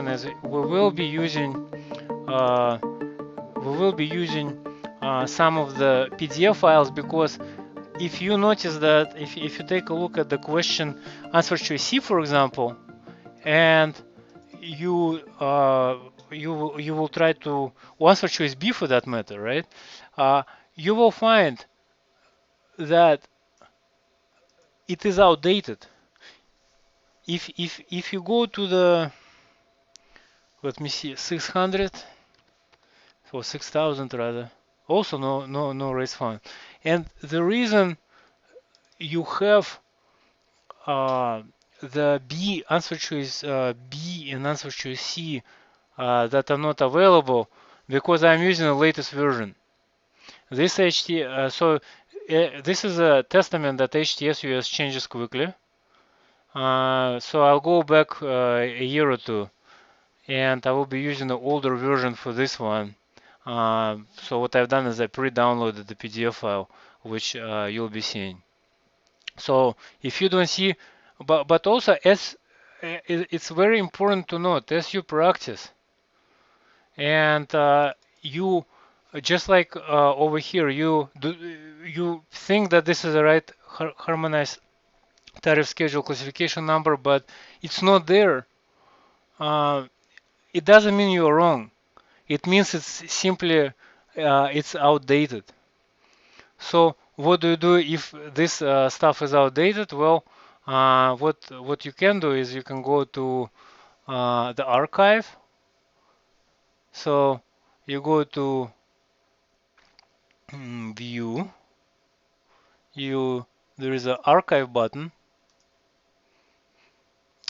Is we will be using some of the PDF files, because if you notice that if you take a look at the question answer choice C, for example, and you will try to answer choice B for that matter, right? You will find that it is outdated. If you go to the, let me see, 600 or 6000 rather, also no raise fund, and the reason you have the B answer choice B and answer choice C that are not available, because I'm using the latest version. This this is a testament that HTS-US changes quickly. So I'll go back a year or two, and I will be using the older version for this one. So what I've done is I pre-downloaded the PDF file, which you'll be seeing. So if you don't see, but also as it's very important to note, as you practice, and you just like over here, you think that this is the right harmonized tariff schedule classification number, but it's not there. It doesn't mean you're wrong. It means it's simply it's outdated. So what do you do if this stuff is outdated? Well, what you can do is you can go to the archive. So you go to view. There is an archive button,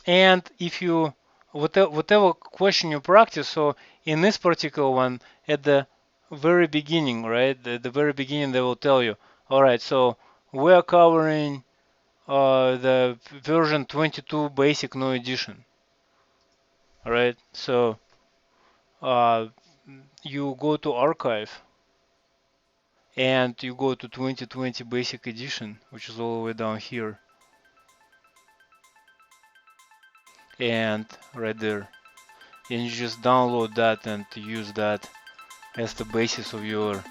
and if you whatever question you practice. So in this particular one, at the very beginning, right? At the very beginning, they will tell you, all right, so we're covering the version 22 basic no edition. All right, so you go to archive and you go to 2020 basic edition, which is all the way down here, and right there, and you just download that and use that as the basis of your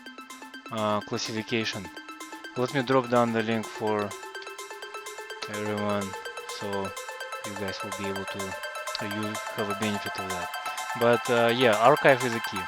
classification. Let me drop down the link for everyone, so you guys will be able to you have a benefit of that. But yeah, archive is a key.